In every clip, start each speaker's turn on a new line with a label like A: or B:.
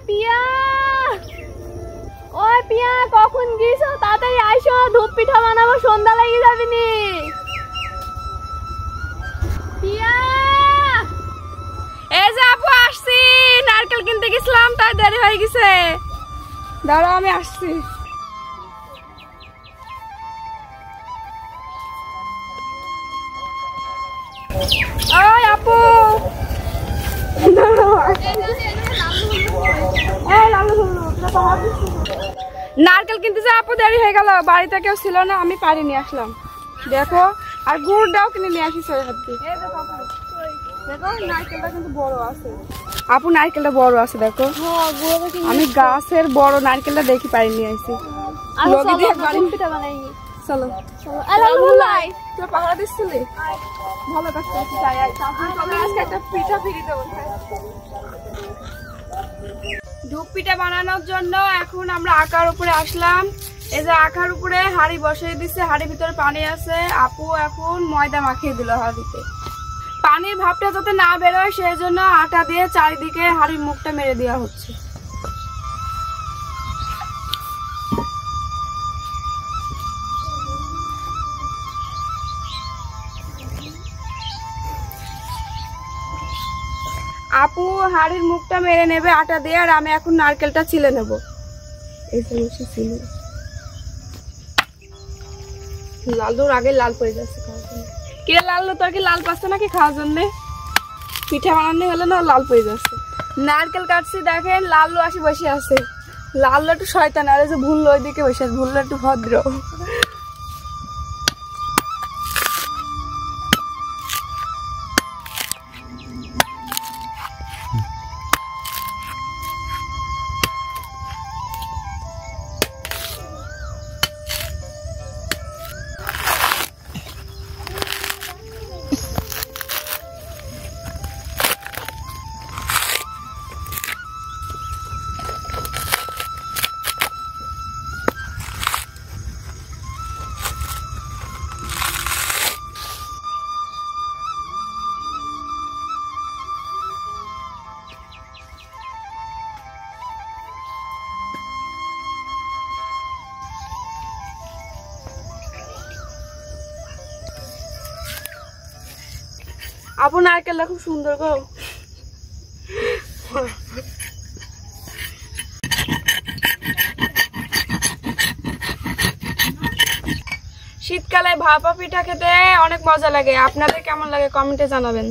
A: পিয়া, ওই পিয়া কখন গিয়েছো? তাড়াতাড়ি আইসো, ধূপ পিঠা বানাবো, সন্ধ্যা লেগে যাবে নি। পিয়া, এই যে আপু আসছি, নারকেল কিনতে গেছিলাম তাই দেরি হয়ে গেছে। দাঁড়াও আমি আসছি। ওই আপু, নারকেল কিনতে যে আপু দেরি হয়ে গেল, বাড়িতে কেউ ছিল না, আমি পারি নিয়ে আসলাম। দেখো, আর গুড়টাও কিনে নিয়ে আসি হাত দিয়ে। দেখো নারকেলটা কিন্তু বড় আছে আপু, নারকেলটা বড় আছে দেখো। আমি গাছের বড় নারকেলটা দেখি পারি নিয়ে আসি। চলো পাহাড়া দিচ্ছিলি, ভালো কাজ করছি। আজকে একটা পিঠা ফিরি দেবো। ধূপ পিঠা বানানোর জন্য এখন আমরা আঁকার উপরে আসলাম। এই যে আঁকার উপরে হাঁড়ি বসিয়ে দিচ্ছে, হাঁড়ির ভিতরে পানি আছে। আপু এখন ময়দা মাখিয়ে দিল হাঁড়িতে। পানির ভাবটা যাতে না বেরোয় সেই জন্য আটা দিয়ে চারিদিকে হাঁড়ির মুখটা মেরে দেওয়া হচ্ছে। আপু হাড়ির মুখটা মেরে নেবে আটা দিয়ে, আর আমি এখন নারকেলটা ছিলে নেব। লালুর আগে লাল পড়ে যাচ্ছে কে? লালু তোর কি লাল পাচ্ছে নাকি খাওয়ার জন্য? পিঠা বানানো হলে না লাল পড়ে যাচ্ছে। নারকেল কাটছি, দেখেন লালু আসি বসে আছে। লালু একটু শয়তান, আর যে ভুললো ওইদিকে বসে আছে, ভুললো একটু ভদ্র। আপু নারকেলটা খুব সুন্দর গো। শীতকালে ভাপা পিঠা খেতে অনেক মজা লাগে। আপনাদের কেমন লাগে কমেন্টে জানাবেন।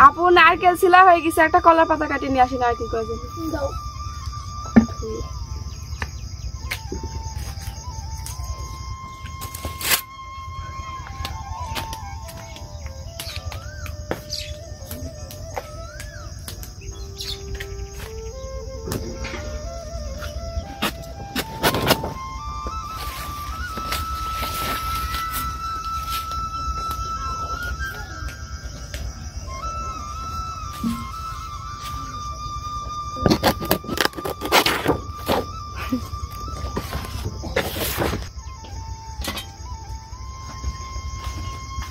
A: আপু নারকেল ছিলা হয়ে গেছে, একটা কলার পাতা কাটিয়ে নিয়ে আসি নারকেল করে দাও।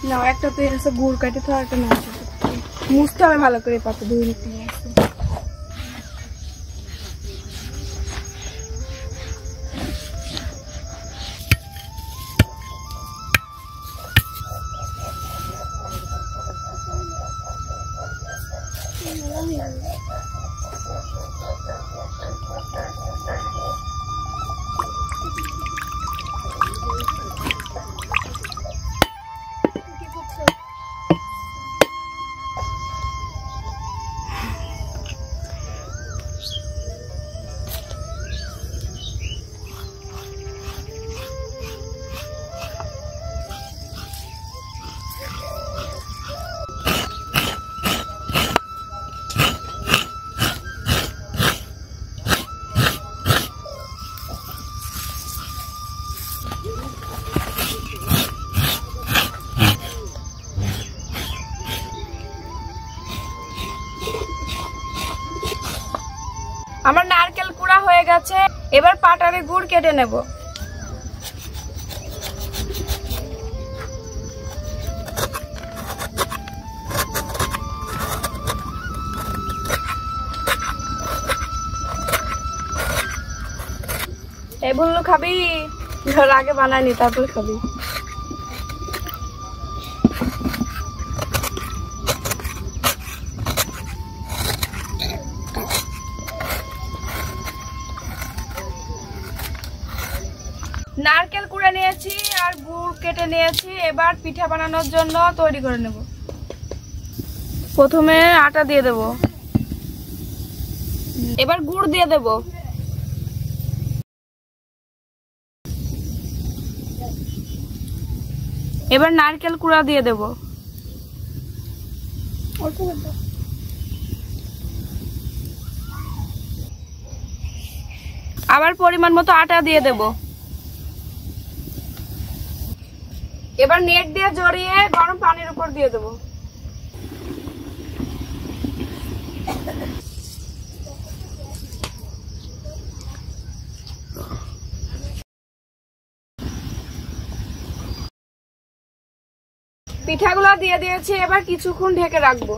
A: না একটা তো এর গুড় কাটে তো, একটা না মুছতে হবে ভালো করে, পাতা ধুয়ে নিতে হবে। আমার নারকেল কুড়া হয়ে গেছে, এবার পাটারে গুড় কেটে নেব। এই বললো খাবি, আগে বানাইনি তারপরে খাবি। নারকেল কুড়ে নিয়েছি আর গুড় কেটে নিয়েছি। এবার পিঠা বানানোর জন্য তৈরি করে নেব। প্রথমে আটা দিয়ে দেব, এবার গুড় দিয়ে দেব, এবার নারকেল কুড়া দিয়ে দেব, আবার পরিমাণ মতো আটা দিয়ে দেব। এবার নেট দিয়ে জড়িয়ে গরম পানির উপর দিয়ে দেব। পিঠাগুলো দিয়ে দিয়েছি, এবার কিছুক্ষণ ঢেকে রাখবো।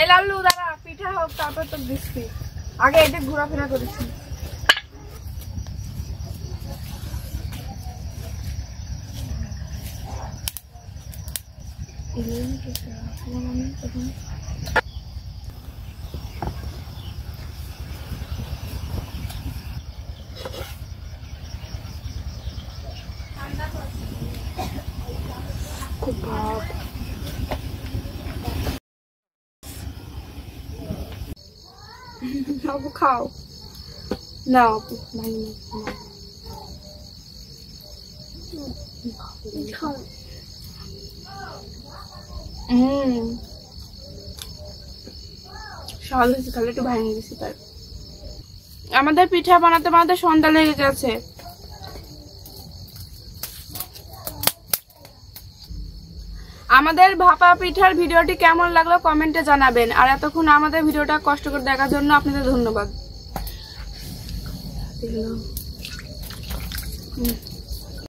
A: এই লাল্লু দাঁড়া, পিঠা হোক তারপর তো দিচ্ছি, আগে এটা ঘোরাফেরা করেছি। খুব ভাব আপু খাও না, আপু ভাই খাও। সহজ হয়েছে, তাহলে একটু ভাঙে গেছি। তার আমাদের পিঠা বানাতে বানাতে সন্ধ্যা লেগে গেছে। আমাদের ভাপা পিঠার ভিডিওটি কেমন লাগলো কমেন্টে জানাবেন। আর এতক্ষণ আমাদের ভিডিওটা কষ্ট করে দেখার জন্য আপনাদের ধন্যবাদ।